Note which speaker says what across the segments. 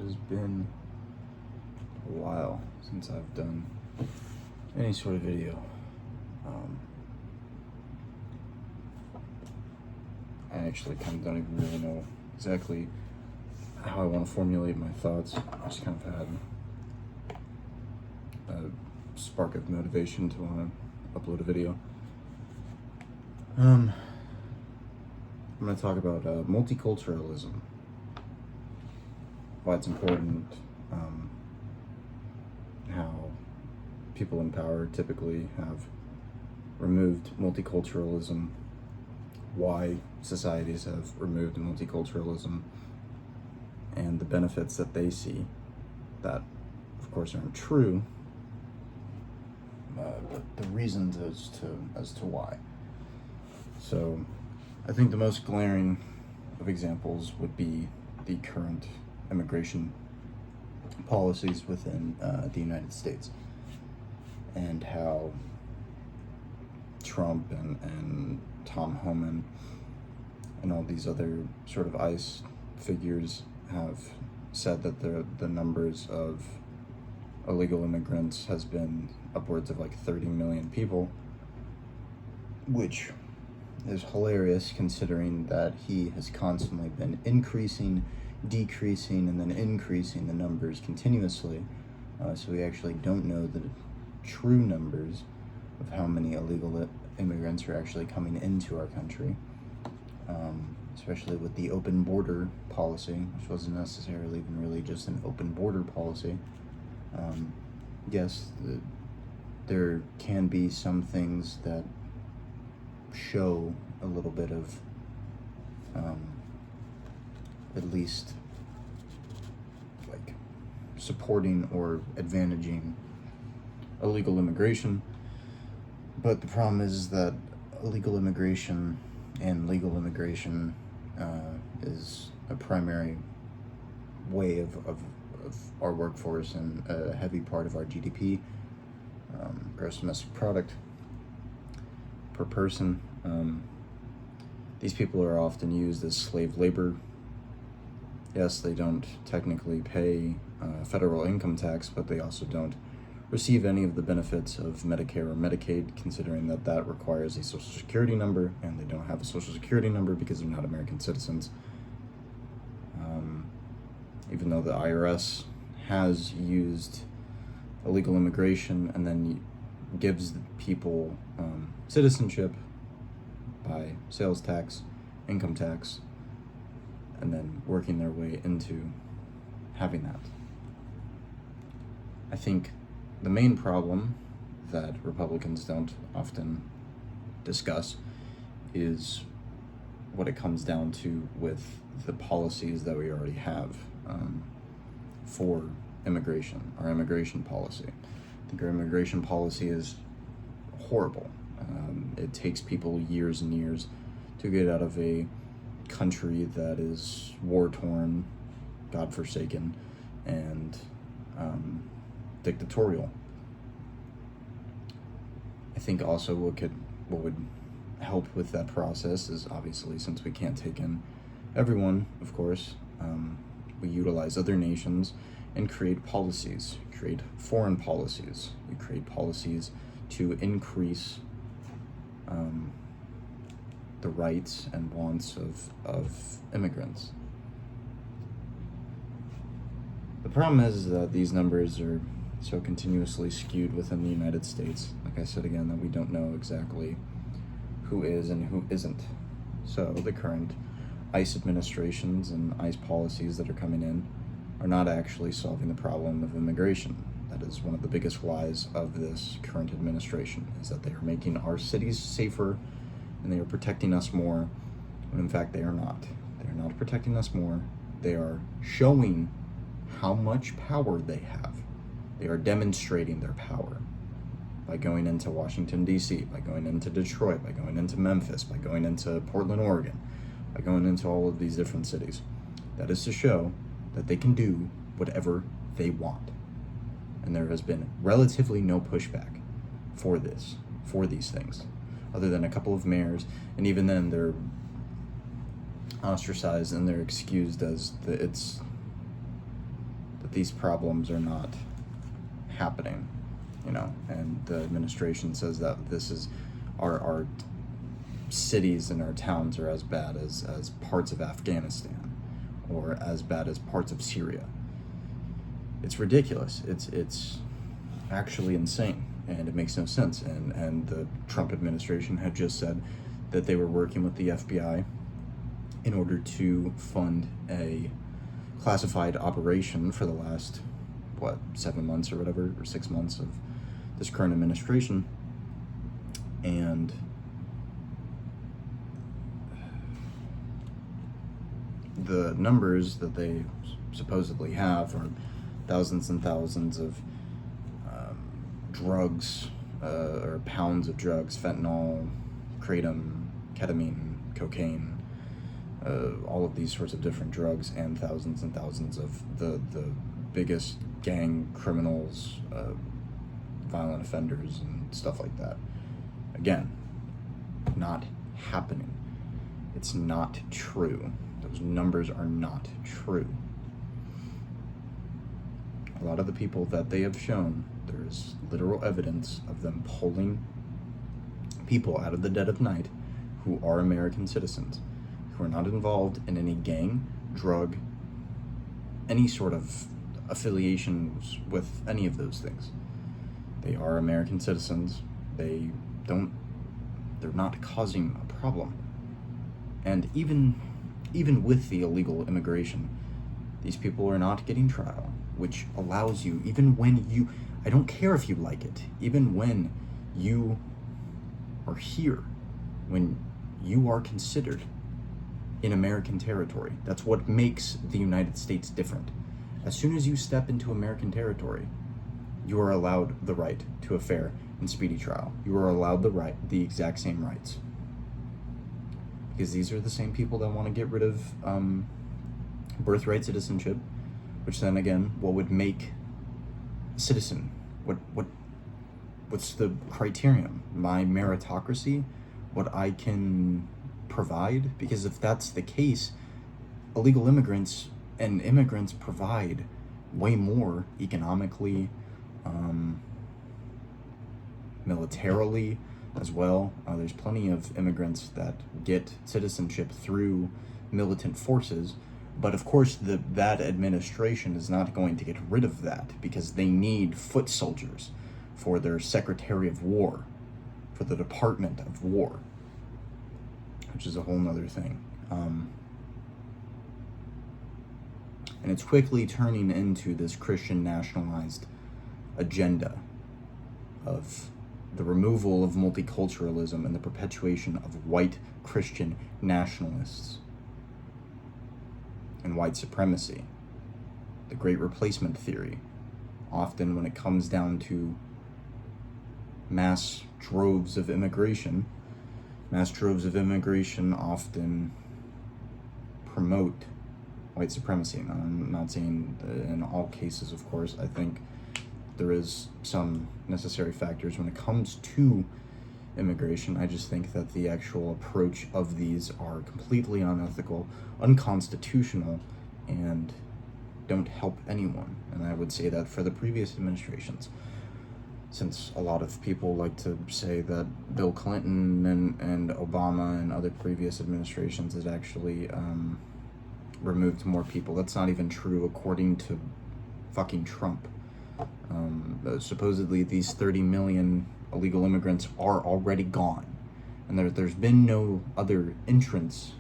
Speaker 1: has been a while since I've done any sort of video. I actually kind of don't even really know exactly how I want to formulate my thoughts. I just kind of had a spark of motivation to want to upload a video. I'm going to talk about multiculturalism, why it's important, how people in power typically have removed multiculturalism, why societies have removed multiculturalism, and the benefits that they see that, of course, aren't true, but the reasons as to why. So I think the most glaring of examples would be the current immigration policies within the United States, and how Trump and Tom Homan and all these other sort of ICE figures have said that the numbers of illegal immigrants has been upwards of like 30 million people, which is hilarious considering that he has constantly been increasing, decreasing, and then increasing the numbers continuously. So we actually don't know the true numbers of how many illegal immigrants are actually coming into our country, especially with the open border policy, which wasn't necessarily even really just an open border policy. Yes, there can be some things that show a little bit of at least like supporting or advantaging illegal immigration, but the problem is that illegal immigration and legal immigration is a primary way of our workforce and a heavy part of our GDP, gross domestic product per person. These people are often used as slave labor. Yes, they don't technically pay federal income tax, but they also don't receive any of the benefits of Medicare or Medicaid, considering that requires a social security number, and they don't have a social security number because they're not American citizens. Even though the IRS has used illegal immigration and then gives people citizenship by sales tax, income tax, and then working their way into having that. I think the main problem that Republicans don't often discuss is what it comes down to with the policies that we already have for immigration, our immigration policy. I think our immigration policy is horrible. It takes people years and years to get out of a country that is war-torn, godforsaken, and dictatorial. I think also what would help with that process is, obviously, since we can't take in everyone, of course, we utilize other nations and create policies, create foreign policies. You create policies to increase the rights and wants of immigrants. The problem is that these numbers are so continuously skewed within the United States, like I said again, that we don't know exactly who is and who isn't. So the current ICE administrations and ICE policies that are coming in are not actually solving the problem of immigration. That is one of the biggest lies of this current administration, is that they are making our cities safer and they are protecting us more, when in fact they are not. They are not protecting us more. They are showing how much power they have. They are demonstrating their power by going into Washington, D.C., by going into Detroit, by going into Memphis, by going into Portland, Oregon, by going into all of these different cities. That is to show that they can do whatever they want. And there has been relatively no pushback for these things, other than a couple of mayors, and even then they're ostracized and they're excused as it's that these problems are not happening, and the administration says that this is our cities and our towns are as bad as parts of Afghanistan or as bad as parts of Syria. It's ridiculous. It's actually insane, and it makes no sense. And the Trump administration had just said that they were working with the FBI in order to fund a classified operation for the last 7 months or whatever, or 6 months of this current administration. And the numbers that they supposedly have are thousands and thousands of drugs, or pounds of drugs, fentanyl, kratom, ketamine, cocaine, all of these sorts of different drugs, and thousands of the biggest gang criminals, violent offenders, and stuff like that. Again, not happening. It's not true. Those numbers are not true. A lot of the people that they have shown, there's literal evidence of them pulling people out of the dead of night who are American citizens, who are not involved in any gang, drug, any sort of affiliations with any of those things. They are American citizens. They're not causing a problem. And even with the illegal immigration, these people are not getting trial, which allows you, even when I don't care if you like it, even when you are here, when you are considered in American territory, that's what makes the United States different. As soon as you step into American territory, you are allowed the right to a fair and speedy trial. You are allowed the exact same rights. Because these are the same people that want to get rid of birthright citizenship, which then again, what would make a citizen? What's the criterion? My meritocracy? What I can provide? Because if that's the case, illegal immigrants and immigrants provide way more economically, militarily as well. There's plenty of immigrants that get citizenship through militant forces, but of course that administration is not going to get rid of that because they need foot soldiers for their Secretary of War, for the Department of War, which is a whole nother thing. And it's quickly turning into this Christian nationalized agenda of the removal of multiculturalism and the perpetuation of white Christian nationalists and white supremacy. The Great Replacement theory. Often when it comes down to mass droves of immigration often promote white supremacy. Now, I'm not saying in all cases, of course. I think there is some necessary factors when it comes to immigration. I just think that the actual approach of these are completely unethical, unconstitutional, and don't help anyone. And I would say that for the previous administrations, since a lot of people like to say that Bill Clinton and Obama and other previous administrations had actually removed more people. That's not even true according to fucking Trump. Supposedly these 30 million illegal immigrants are already gone, and there's been no other entrance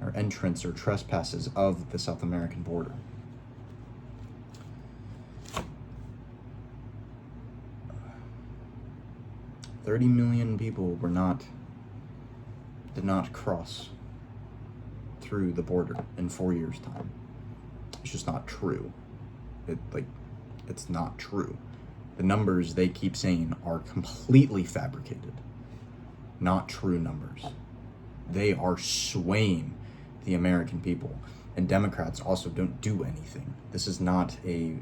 Speaker 1: or trespasses of the South American border. $30 million people did not cross through the border in 4 years' time. It's just not true. It's not true. The numbers they keep saying are completely fabricated, not true numbers. They are swaying the American people, and Democrats also don't do anything. This is not a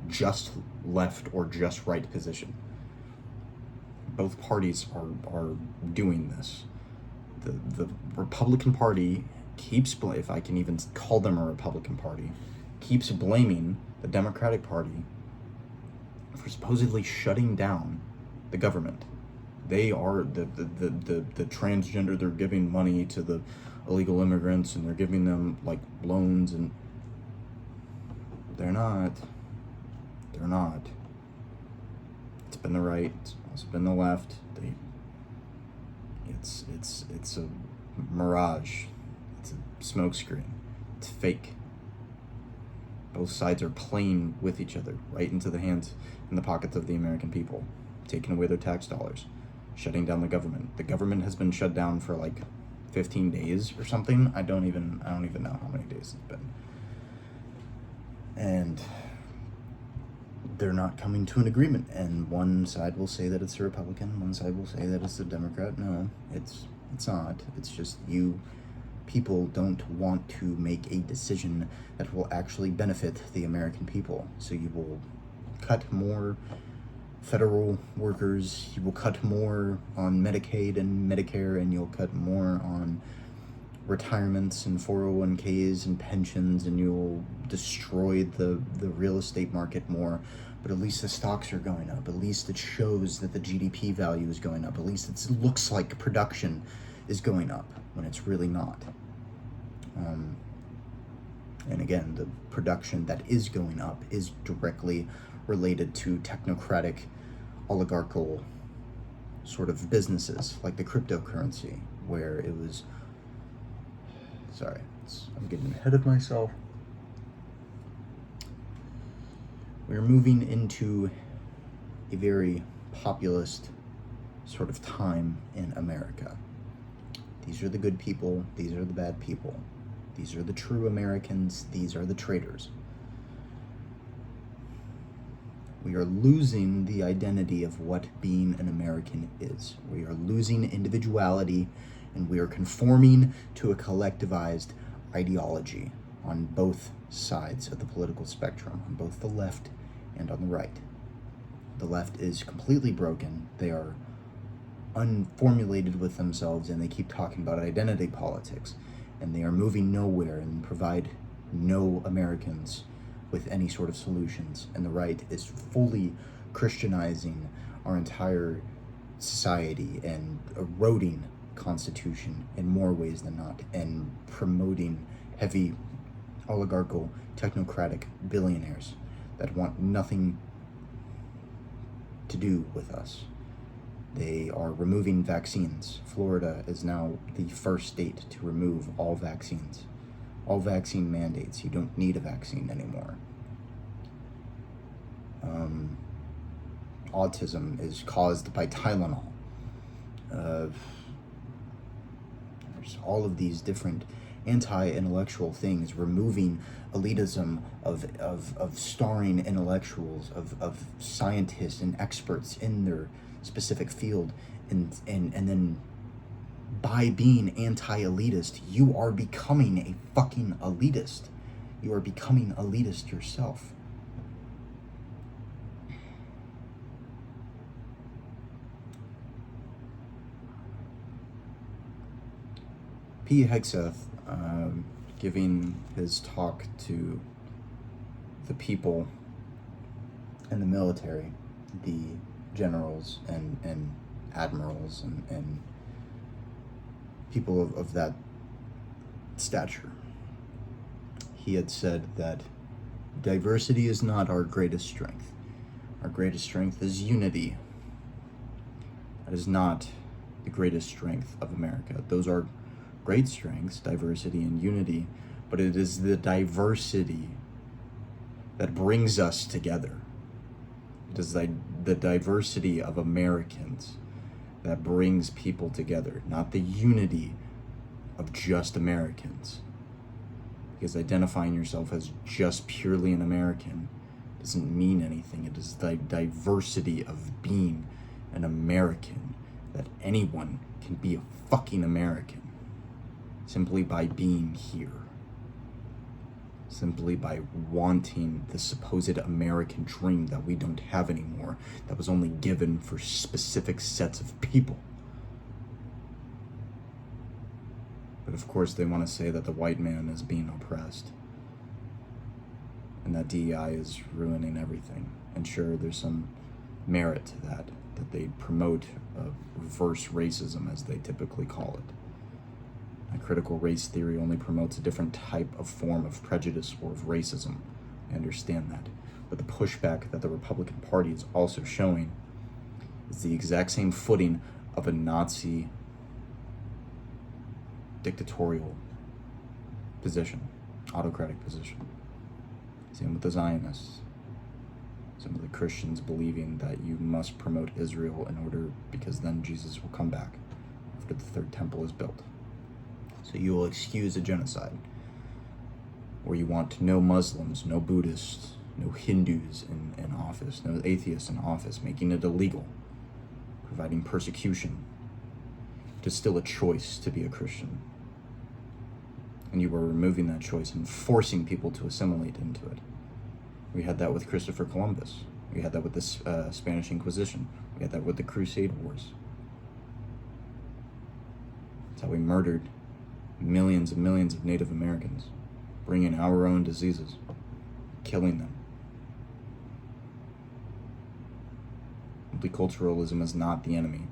Speaker 1: just left or just right position. Both parties are doing this. The Republican Party keeps, if I can even call them a Republican Party, keeps blaming the Democratic Party for supposedly shutting down the government. They are the transgender. They're giving money to the illegal immigrants, and they're giving them like loans, and they're not. It's been the right. It's been the left. It's a mirage. It's a smokescreen. It's fake. Both sides are playing with each other, right into the hands and the pockets of the American people, taking away their tax dollars, shutting down the government. The government has been shut down for like 15 days or something. I don't even know how many days it's been. And they're not coming to an agreement. And one side will say that it's the Republican, one side will say that it's the Democrat. No, it's not. It's just you people don't want to make a decision that will actually benefit the American people. So you will cut more federal workers, you will cut more on Medicaid and Medicare, and you'll cut more on retirements and 401ks and pensions, and you'll destroy the real estate market more. But at least the stocks are going up. At least it shows that the GDP value is going up. At least it looks like production is going up when it's really not. And again, the production that is going up is directly related to technocratic, oligarchical sort of businesses, like the cryptocurrency, where it was... Sorry, I'm getting ahead of myself. We're moving into a very populist sort of time in America. These are the good people, these are the bad people. These are the true Americans, these are the traitors. We are losing the identity of what being an American is. We are losing individuality, and we are conforming to a collectivized ideology on both sides of the political spectrum, on both the left and on the right. The left is completely broken. They are unformulated with themselves, and they keep talking about identity politics, and they are moving nowhere and provide no Americans with any sort of solutions. And the right is fully Christianizing our entire society and eroding Constitution in more ways than not, and promoting heavy oligarchical technocratic billionaires that want nothing to do with us. They are removing vaccines. Florida is now the first state to remove all vaccines, all vaccine mandates. You don't need a vaccine anymore. Autism is caused by Tylenol. There's all of these different anti-intellectual things, removing elitism of starring intellectuals, of scientists and experts in their specific field, and then by being anti-elitist, you are becoming a fucking elitist. You are becoming elitist yourself. P. Hegseth, giving his talk to the people in the military, the generals and admirals and people of that stature. He had said that diversity is not our greatest strength. Our greatest strength is unity. That is not the greatest strength of America. Those are great strengths, diversity and unity, but it is the diversity that brings us together. It is the diversity of Americans that brings people together, not the unity of just Americans. Because identifying yourself as just purely an American doesn't mean anything. It is the diversity of being an American, that anyone can be a fucking American simply by being here. Simply by wanting the supposed American dream that we don't have anymore, that was only given for specific sets of people. But of course they want to say that the white man is being oppressed. and that DEI is ruining everything. And sure, there's some merit to that they promote reverse racism, as they typically call it. And critical race theory only promotes a different type of form of prejudice or of racism. I understand that. But the pushback that the Republican Party is also showing is the exact same footing of a Nazi dictatorial position, autocratic position. Same with the Zionists. Some of the Christians believing that you must promote Israel in order, because then Jesus will come back after the third temple is built. So you will excuse a genocide. Or you want no Muslims, no Buddhists, no Hindus in office, no atheists in office, making it illegal, providing persecution. It is still a choice to be a Christian. And you are removing that choice and forcing people to assimilate into it. We had that with Christopher Columbus. We had that with the Spanish Inquisition. We had that with the Crusade Wars. That's how we murdered millions and millions of Native Americans, bringing our own diseases, killing them. Multiculturalism is not the enemy.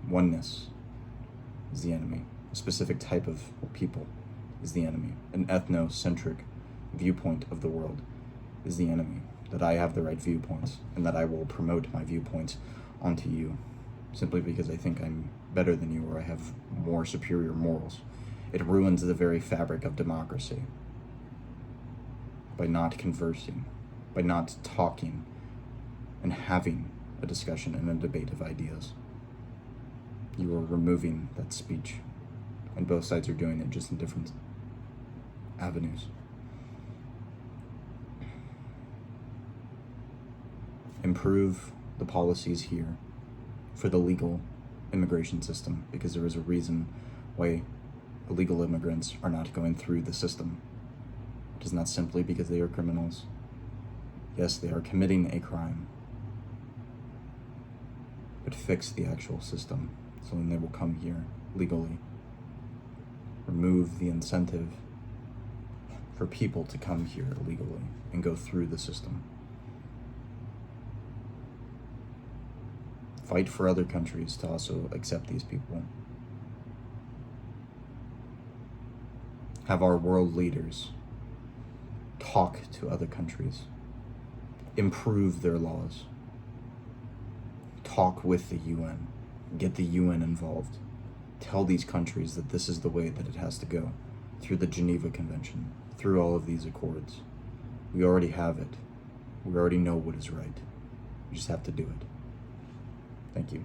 Speaker 1: Oneness is the enemy. A specific type of people is the enemy. An ethnocentric viewpoint of the world is the enemy. That I have the right viewpoints and that I will promote my viewpoints onto you simply because I think I'm better than you or I have more superior morals. It ruins the very fabric of democracy by not conversing, by not talking and having a discussion and a debate of ideas. You are removing that speech, and both sides are doing it just in different avenues. Improve the policies here for the legal immigration system, because there is a reason why illegal immigrants are not going through the system. It is not simply because they are criminals. Yes, they are committing a crime, but fix the actual system so then they will come here legally. Remove the incentive for people to come here illegally and go through the system. Fight for other countries to also accept these people. Have our world leaders talk to other countries, improve their laws, talk with the UN, get the UN involved, tell these countries that this is the way that it has to go, through the Geneva Convention, through all of these accords. We already have it. We already know what is right. We just have to do it. Thank you.